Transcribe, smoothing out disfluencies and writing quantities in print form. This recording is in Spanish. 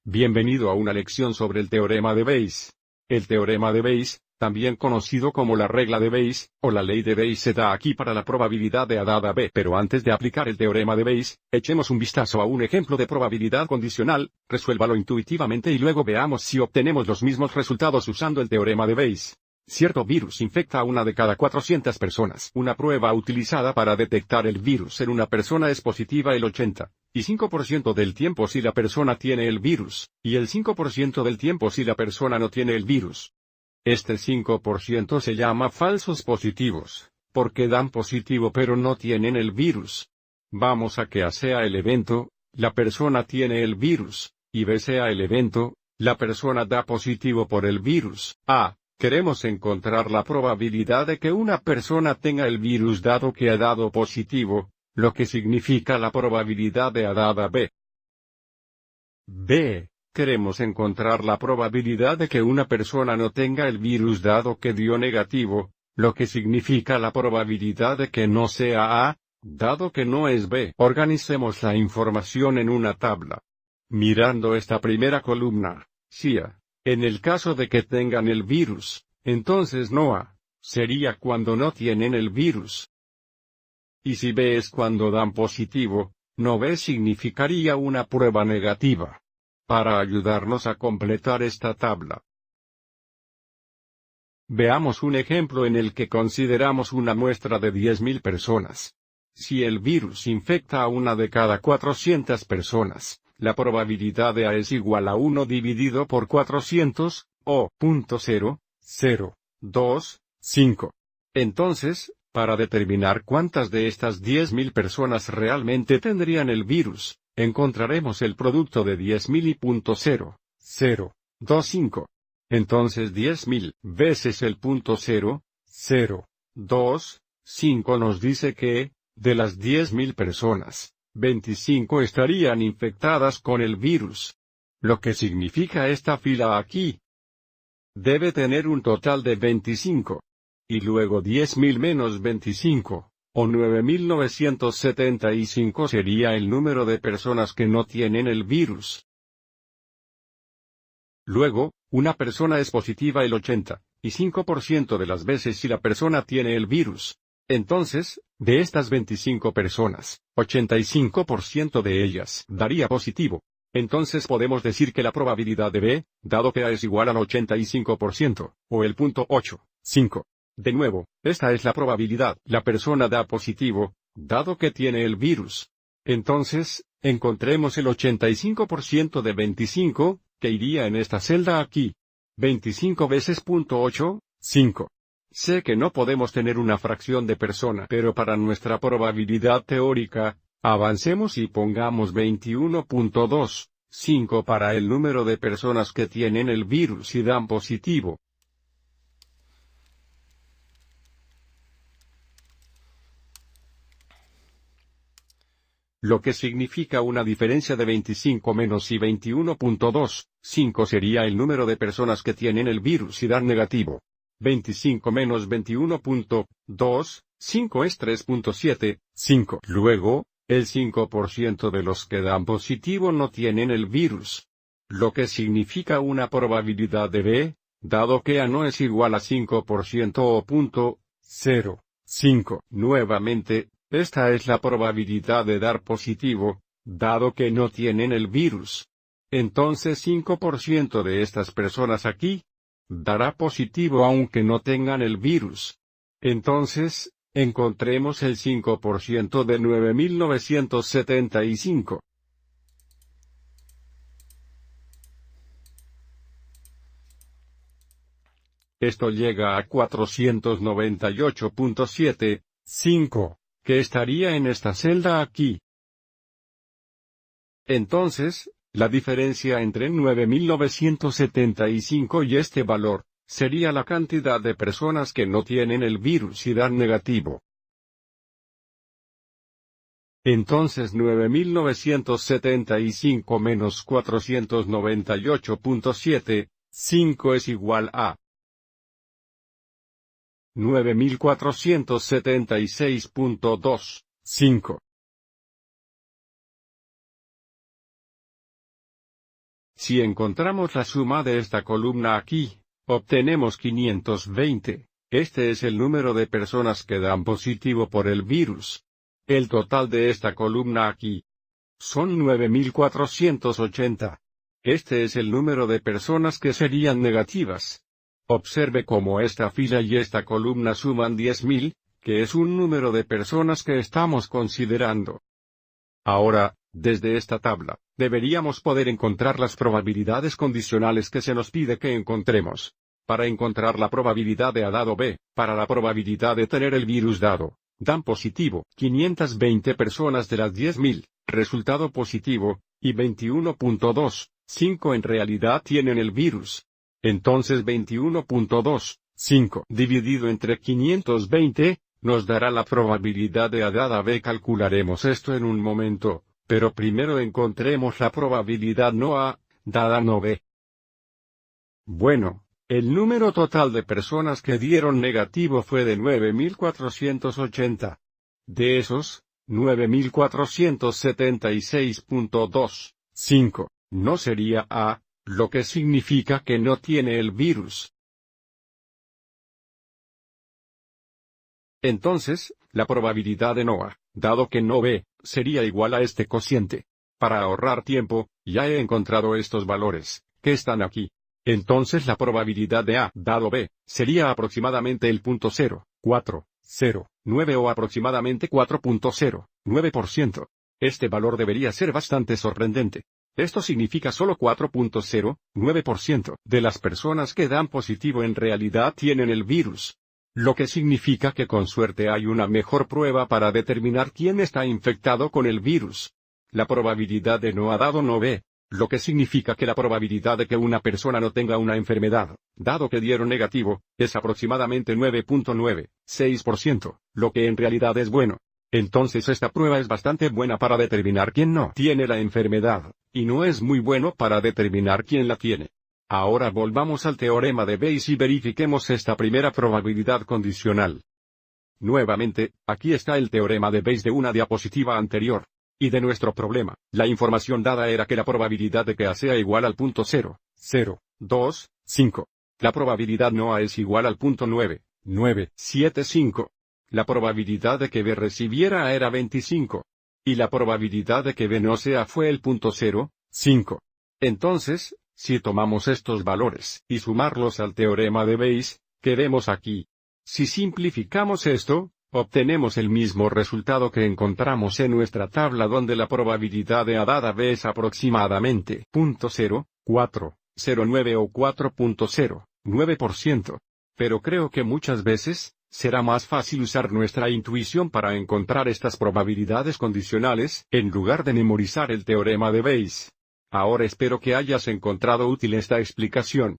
Bienvenido a una lección sobre el teorema de Bayes. El teorema de Bayes, también conocido como la regla de Bayes, o la ley de Bayes, se da aquí para la probabilidad de A dada B. Pero antes de aplicar el teorema de Bayes, echemos un vistazo a un ejemplo de probabilidad condicional, resuélvalo intuitivamente y luego veamos si obtenemos los mismos resultados usando el teorema de Bayes. Cierto virus infecta a una de cada 400 personas. Una prueba utilizada para detectar el virus en una persona es positiva el 85% del tiempo si la persona tiene el virus, y el 5% del tiempo si la persona no tiene el virus. Este 5% se llama falsos positivos, porque dan positivo pero no tienen el virus. Vamos a que A sea el evento, la persona tiene el virus, y B sea el evento, la persona da positivo por el virus. A. Queremos encontrar la probabilidad de que una persona tenga el virus dado que ha dado positivo, lo que significa la probabilidad de A dada B. B. Queremos encontrar la probabilidad de que una persona no tenga el virus dado que dio negativo, lo que significa la probabilidad de que no sea A, dado que no es B. Organicemos la información en una tabla. Mirando esta primera columna, si A, en el caso de que tengan el virus, entonces no A, sería cuando no tienen el virus. Y si B es cuando dan positivo, no B significaría una prueba negativa. Para ayudarnos a completar esta tabla, veamos un ejemplo en el que consideramos una muestra de 10.000 personas. Si el virus infecta a una de cada 400 personas, la probabilidad de A es igual a 1 dividido por 400, o 0.0025. Entonces, para determinar cuántas de estas 10.000 personas realmente tendrían el virus, encontraremos el producto de 10.000 y .0025. Entonces 10.000 veces el .0025 nos dice que, de las 10.000 personas, 25 estarían infectadas con el virus. Lo que significa esta fila aquí. Debe tener un total de 25. Y luego 10.000 menos 25, o 9.975 sería el número de personas que no tienen el virus. Luego, una persona es positiva el 85% de las veces si la persona tiene el virus. Entonces, de estas 25 personas, 85% de ellas daría positivo. Entonces podemos decir que la probabilidad de B, dado que A es igual al 85%, o el .85. De nuevo, esta es la probabilidad. La persona da positivo, dado que tiene el virus. Entonces, encontremos el 85% de 25, que iría en esta celda aquí. 25 veces .85. Sé que no podemos tener una fracción de persona, pero para nuestra probabilidad teórica, avancemos y pongamos 21.25 para el número de personas que tienen el virus y dan positivo. Lo que significa una diferencia de 25 menos y 21.25 sería el número de personas que tienen el virus y dan negativo. 25 menos 21.25 es 3.75. Luego, el 5% de los que dan positivo no tienen el virus. Lo que significa una probabilidad de B, dado que A no es igual a 5% o .05. Nuevamente, esta es la probabilidad de dar positivo, dado que no tienen el virus. Entonces 5% de estas personas aquí dará positivo aunque no tengan el virus. Entonces, encontremos el 5% de 9.975. Esto llega a 498.75. Que estaría en esta celda aquí. Entonces, la diferencia entre 9.975 y este valor, sería la cantidad de personas que no tienen el virus y dan negativo. Entonces 9.975 menos 498.75 es igual a 9.476.25. Si encontramos la suma de esta columna aquí, obtenemos 520. Este es el número de personas que dan positivo por el virus. El total de esta columna aquí son 9480. Este es el número de personas que serían negativas. Observe cómo esta fila y esta columna suman 10.000, que es un número de personas que estamos considerando. Ahora, desde esta tabla, deberíamos poder encontrar las probabilidades condicionales que se nos pide que encontremos. Para encontrar la probabilidad de A dado B, para la probabilidad de tener el virus dado, dan positivo, 520 personas de las 10.000, resultado positivo, y 21.25 en realidad tienen el virus. Entonces 21.25 dividido entre 520, nos dará la probabilidad de A dada B. Calcularemos esto en un momento, pero primero encontremos la probabilidad no A, dada no B. Bueno, el número total de personas que dieron negativo fue de 9480. De esos, 9476.25, no sería A, lo que significa que no tiene el virus. Entonces, la probabilidad de no A, dado que no B, sería igual a este cociente. Para ahorrar tiempo, ya he encontrado estos valores, que están aquí. Entonces la probabilidad de A, dado B, sería aproximadamente el 0.409 o aproximadamente 4.09%. Este valor debería ser bastante sorprendente. Esto significa solo 4.09% de las personas que dan positivo en realidad tienen el virus. Lo que significa que con suerte hay una mejor prueba para determinar quién está infectado con el virus. La probabilidad de no A dado no B, lo que significa que la probabilidad de que una persona no tenga una enfermedad, dado que dieron negativo, es aproximadamente 9.96%, lo que en realidad es bueno. Entonces esta prueba es bastante buena para determinar quién no tiene la enfermedad, y no es muy bueno para determinar quién la tiene. Ahora volvamos al teorema de Bayes y verifiquemos esta primera probabilidad condicional. Nuevamente, aquí está el teorema de Bayes de una diapositiva anterior. Y de nuestro problema, la información dada era que la probabilidad de que A sea igual al 0.025. La probabilidad no A es igual al 0.9975. La probabilidad de que B recibiera A era 25. Y la probabilidad de que B no sea fue el 0.05. Entonces, si tomamos estos valores y sumarlos al teorema de Bayes, que vemos aquí. Si simplificamos esto, obtenemos el mismo resultado que encontramos en nuestra tabla donde la probabilidad de A dada B es aproximadamente 0.0409 o 4.09%. Pero creo que muchas veces, será más fácil usar nuestra intuición para encontrar estas probabilidades condicionales, en lugar de memorizar el teorema de Bayes. Ahora espero que hayas encontrado útil esta explicación.